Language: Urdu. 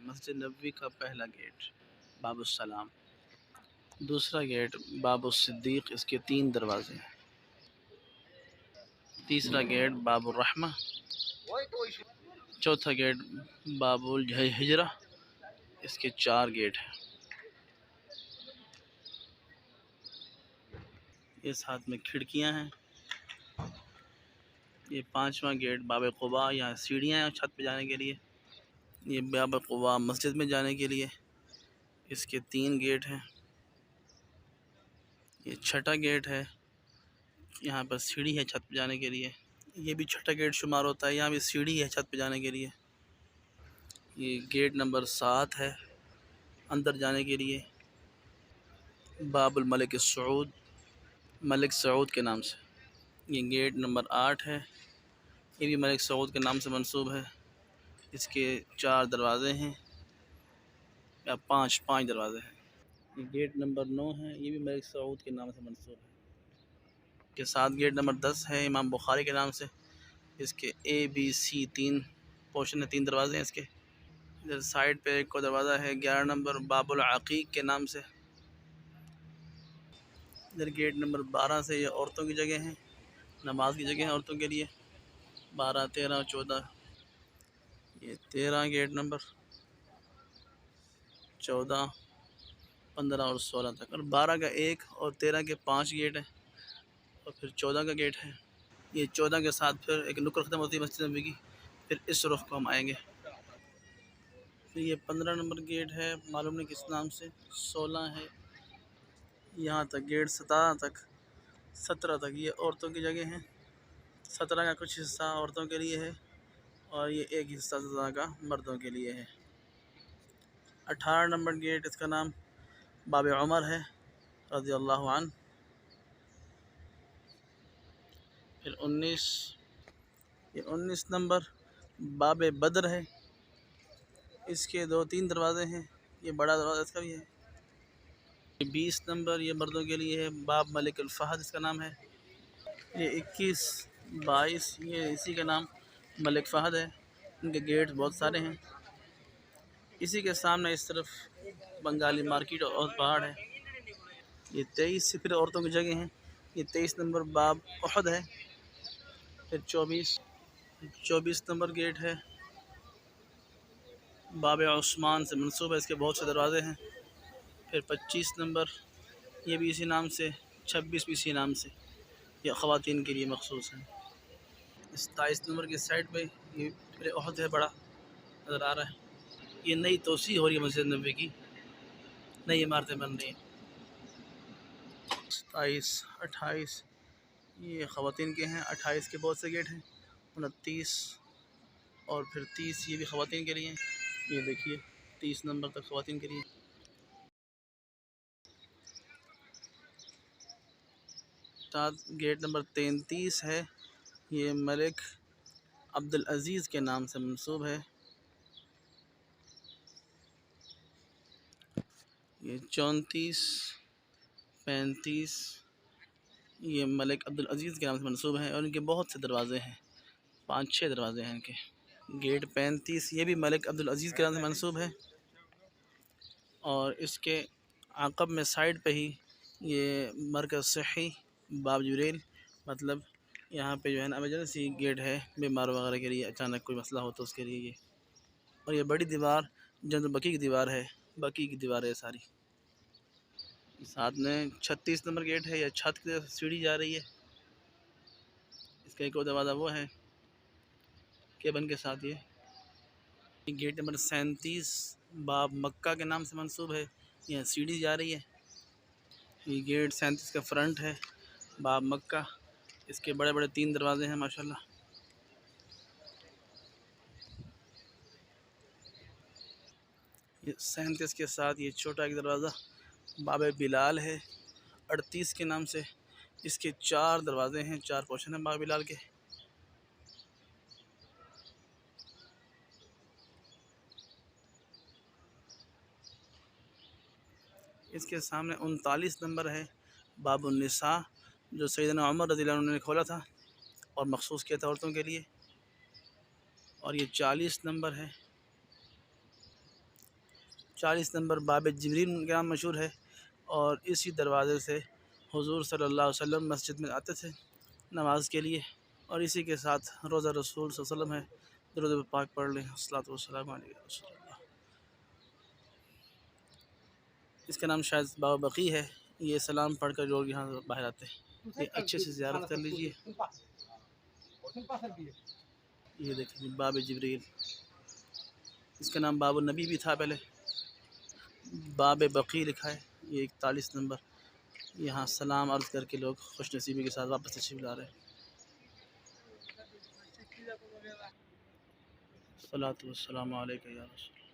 مسجد نبوی کا پہلا گیٹ باب السلام، دوسرا گیٹ باب الصدیق، اس کے 3 دروازے ہیں۔ تیسرا گیٹ باب الرحمہ، چوتھا گیٹ باب الہجرہ، اس کے 4 گیٹ ہیں۔ اس ہاتھ میں کھڑکیاں ہیں۔ یہ 5واں گیٹ باب قباء، یہاں سیڑھیاں ہیں چھت پہ جانے کے لیے۔ یہ باب قباء مسجد میں جانے کے لیے، اس کے 3 گیٹ ہیں۔ یہ چھٹا گیٹ ہے، یہاں پر سیڑھی ہے چھت پہ جانے کے لیے۔ یہ بھی چھٹا گیٹ شمار ہوتا ہے، یہاں بھی سیڑھی ہے چھت پہ جانے کے لیے۔ یہ گیٹ نمبر 7 ہے اندر جانے کے لیے، باب الملک السعود، ملک سعود کے نام سے۔ یہ گیٹ نمبر 8 ہے، یہ بھی ملک سعود کے نام سے منسوب ہے۔ اس کے 4 دروازے ہیں یا 5 دروازے ہیں۔ یہ گیٹ نمبر 9 ہے، یہ بھی ملک سعود کے نام سے منسوب ہے۔ کے ساتھ گیٹ نمبر 10 ہے امام بخاری کے نام سے، اس کے ABC 3 پورشن ہے، 3 دروازے ہیں اس کے۔ ادھر سائڈ پہ ایک اور دروازہ ہے 11 نمبر باب العقیق کے نام سے۔ ادھر گیٹ نمبر 12 سے یہ عورتوں کی جگہ ہیں، نماز کی جگہ ہیں عورتوں کے لیے، 12 13 14۔ یہ 13 گیٹ نمبر، 14 15 اور 16 تک، اور 12 کا 1 اور 13 کے 5 گیٹ ہیں، اور پھر 14 کا گیٹ ہے۔ یہ 14 کے ساتھ پھر ایک نکر ختم ہوتی ہے مسجد نبوی کی، پھر اس رخ کو ہم آئیں گے۔ پھر یہ 15 نمبر گیٹ ہے، معلوم نہیں کس نام سے۔ 16 ہے یہاں تک، گیٹ 17 تک یہ عورتوں کی جگہ ہیں۔ 17 کا کچھ حصہ عورتوں کے لیے ہے، اور یہ ایک حصہ 17 کا مردوں کے لیے ہے۔ 18 نمبر گیٹ، اس کا نام باب عمر ہے رضی اللہ عنہ۔ پھر 19 نمبر باب بدر ہے، اس کے 2-3 دروازے ہیں، یہ بڑا دروازہ اس کا بھی ہے۔ 20 نمبر یہ مردوں کے لیے ہے، باب ملک الفہد اس کا نام ہے۔ یہ 21 22 یہ اسی کا نام ملک فہد ہے، ان کے گیٹ بہت سارے ہیں۔ اسی کے سامنے اس طرف بنگالی مارکیٹ اور پہاڑ ہے۔ یہ 23 سے پھر عورتوں کی جگہ ہیں، یہ 23 نمبر باب احد ہے۔ پھر 24 نمبر گیٹ ہے، باب عثمان سے منسوب ہے، اس کے بہت سے دروازے ہیں۔ پھر 25 نمبر یہ بھی اسی نام سے، 26 بھی اسی نام سے، یہ خواتین کے لیے مخصوص ہیں۔ 27 نمبر کی سائڈ پہ یہ پھر احد ہے، بڑا نظر آ رہا ہے۔ یہ نئی توسیع ہو رہی ہے مسجد نبوی کی، نئی عمارتیں بن رہی ہیں۔ 27 28 یہ خواتین کے ہیں، 28 کے بہت سے گیٹ ہیں، 29 اور پھر 30 یہ بھی خواتین کے لیے ہیں۔ یہ دیکھیے 30 نمبر تک خواتین کے لیے۔ گیٹ نمبر 33 ہے، یہ ملک عبدالعزیز کے نام سے منسوب ہے۔ یہ 34 35 یہ ملک عبدالعزیز کے نام سے منسوب ہے، اور ان کے بہت سے دروازے ہیں، 5-6 دروازے ہیں ان کے۔ گیٹ 35 یہ بھی ملک عبدالعزیز کے نام سے منسوب ہے، اور اس کے عقب میں سائڈ پہ ہی یہ مرکز صحی باب جبریل، مطلب یہاں پہ جو ہے نا ایمرجنسی گیٹ ہے، بیمار وغیرہ کے لیے اچانک کوئی مسئلہ ہو تو اس کے لیے یہ۔ اور یہ بڑی دیوار جنت بقیع کی دیوار ہے، بقیع کی دیوار ہے ساری۔ ساتھ میں 36 نمبر گیٹ ہے، یہ چھت کی طرف سیڑھی جا رہی ہے، اس کا ایک اور دروازہ وہ ہے کیبن کے ساتھ۔ یہ گیٹ نمبر 37 باب مکہ کے نام سے منسوب ہے، یہ سیڑھی جا رہی ہے۔ یہ گیٹ 37 کا فرنٹ ہے، باب مکہ، اس کے بڑے بڑے 3 دروازے ہیں ماشاءاللہ۔ یہ 37 کے ساتھ یہ چھوٹا ایک دروازہ باب بلال ہے، 38 کے نام سے، اس کے 4 دروازے ہیں، 4 پورشن ہیں باب بلال کے۔ اس کے سامنے 39 نمبر ہے باب النساء، جو سیدنا عمر رضی اللہ عنہ نے کھولا تھا اور مخصوص کیا تھا عورتوں کے لیے۔ اور یہ 40 نمبر ہے، 40 نمبر باب جبریل کے نام مشہور ہے، اور اسی دروازے سے حضور صلی اللہ علیہ وسلم مسجد میں آتے تھے نماز کے لیے، اور اسی کے ساتھ روزہ رسول صلی اللہ علیہ وسلم ہے۔ درود پاک پڑھ لیں، الصلوۃ والسلام علیہ رسول اللہ۔ اس کا نام شاید بابا بقی ہے۔ یہ سلام پڑھ کر لوگ یہاں باہر آتے ہیں، یہ اچھے سے زیارت کر لیجئے۔ یہ دیکھیں باب جبریل، اس کا نام باب النبی بھی تھا پہلے۔ باب بقی لکھا ہے، یہ 41 نمبر، یہاں سلام عرض کر کے لوگ خوش نصیبی کے ساتھ واپس تشریف لا رہے ہیں۔ الصلوۃ والسلام علیکہ یا رسول اللہ۔